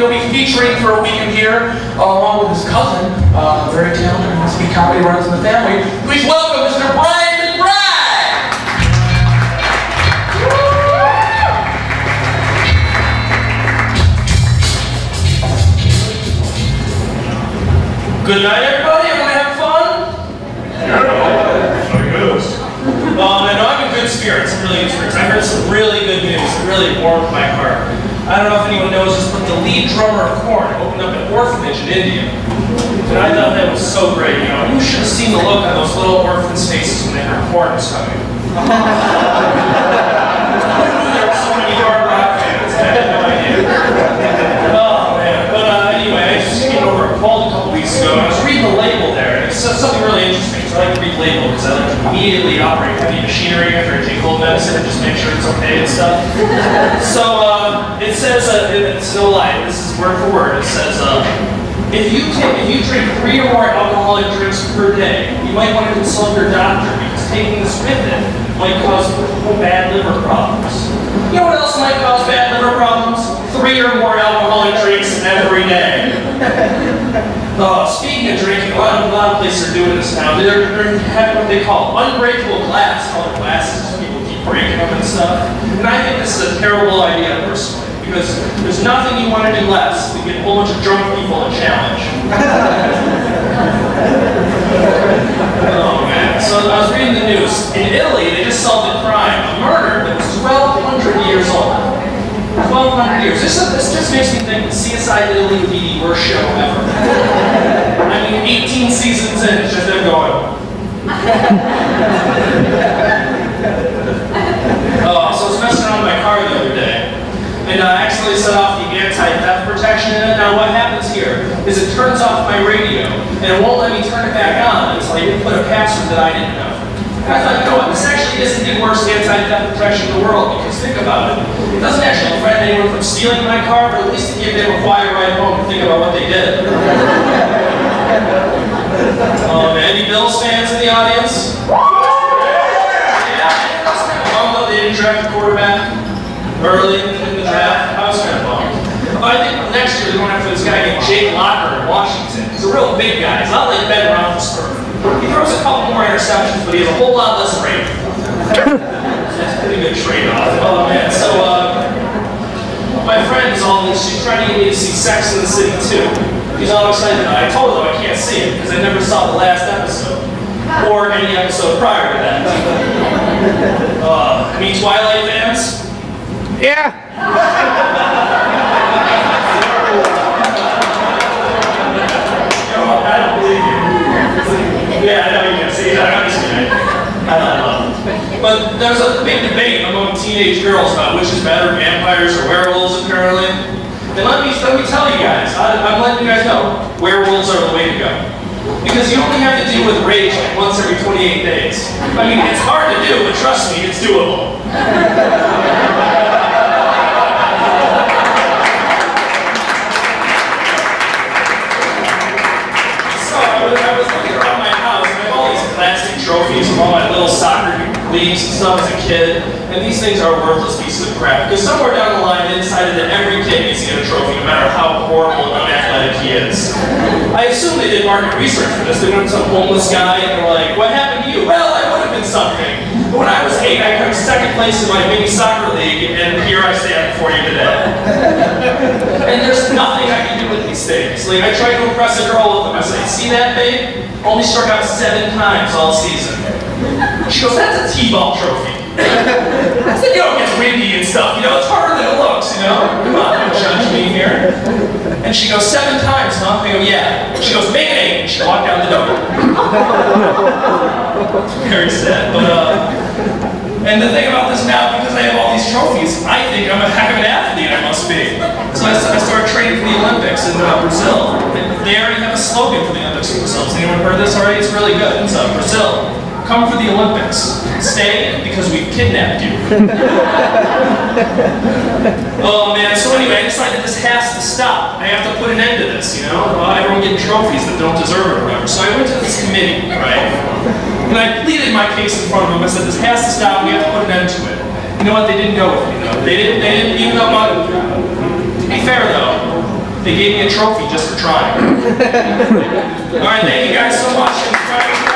he'll be featuring for a weekend here, along with his cousin, very talented, must be comedy runs in the family. Please welcome Mr. McBride. Good night, everybody. Everyone have fun? How goes? And I'm in good spirits. I'm really good spirits. I heard some really good news. It really warmed my heart. I don't know if anyone knows this, but the lead drummer of Korn opened up an orphanage in India. And I thought that was so great. You know, you should have seen the look on those little orphans' faces when they heard Korn was coming. There were so many hard rock fans. I had no idea. Oh man. But anyway, I just came over and called a couple weeks ago, and I was reading the label there, and it said something really interesting. So I like to read labels because I like to immediately operate heavy machinery after I take cold medicine and just make sure it's okay and stuff. So it says, it's no lie, this is word for word. It says, if you drink 3 or more alcoholic drinks per day, you might want to consult your doctor because taking this with it might cause bad liver problems. You know what else might cause bad liver problems? 3 or more alcoholic drinks every day. Speaking of drinking, a lot of places are doing this now. They're having what they call unbreakable glass, colored glasses. People keep breaking them and stuff. And I think this is a terrible idea, personally, because there's nothing you want to do less than get a whole bunch of drunk people and challenge. Oh man! So I was reading the news. In Italy, they just solved a crime, a murder that was 1,200 years old. 1,200 years. This just makes me think that CSI Italy would be the worst show ever. I mean, 18 seasons in, it's just them going. So I was messing around with my car the other day, and I accidentally set off the anti-theft protection in it. Now what happens here is it turns off my radio, and it won't let me turn it back on until I put a password that I didn't know. And I thought, you know what, this actually isn't the worst anti-theft protection in the world, because think about it. It doesn't actually prevent anyone from stealing my car, but at least it gives them a quiet ride home to think about what they did. Any Bills fans in the audience? Yeah, that's kind of bummed that they didn't draft a quarterback early in the draft. I was kind of bummed. But I think next year they're going after this guy named Jake Locker in Washington. He's a real big guy. He's not like Ben Roethlisberger. He throws a couple more interceptions, but he has a whole lot less rate. That's a pretty good trade-off. Oh man, so my friend is she's trying to get me to see Sex and the City 2. She's all excited. I told her I can't see it because I never saw the last episode. Or any episode prior to that. Any Twilight fans? Yeah. I don't believe you. Yeah, I know you can see it. I'm just kidding. I don't know. But there's a big debate among teenage girls about which is better, vampires or werewolves, apparently. And let me tell you guys, I'm letting you guys know, werewolves are the way to go. Because you only have to deal with rage like once every 28 days. I mean, it's hard to do, but trust me, it's doable. I was looking around my house, and I have all these plastic trophies of all my little soccer leagues and stuff as a kid, and these things are worthless pieces of crap, because somewhere down the line they decided that every kid needs to get a trophy, no matter how horrible and unathletic he is. I assume they did market research for this. They went to some homeless guy, and they're like, what happened to you? Well, I would have been something. But when I was 8, I got second place in my mini soccer league, and here I stand before you today. And there's nothing I can do with these things. Like, I tried to impress a girl with them. I said, see that, babe? Only struck out 7 times all season. She goes, that's a T-ball trophy. I said, you know, it gets windy and stuff, you know, it's harder than it looks, you know? Come on, don't judge me here. And she goes, 7 times, huh? I go, yeah. She goes, make it 8, and she walked out the door. It's very sad, but, and the thing about this now, because I have all these trophies, I think I'm a heck of an athlete, I must be. So I started training for the Olympics in Brazil. They already have a slogan for the Olympics in Brazil. Has anyone heard this already? It's really good. It's Brazil. Come for the Olympics. Stay because we've kidnapped you. Oh man, so anyway, I decided this has to stop. I have to put an end to this, you know? Everyone getting trophies that don't deserve it or whatever. So I went to this committee, right? And I pleaded my case in front of them. I said, this has to stop, we have to put an end to it. You know what, they didn't go with me though. They didn't even know about it. To be fair though, They gave me a trophy just for trying. All right, thank you guys so much.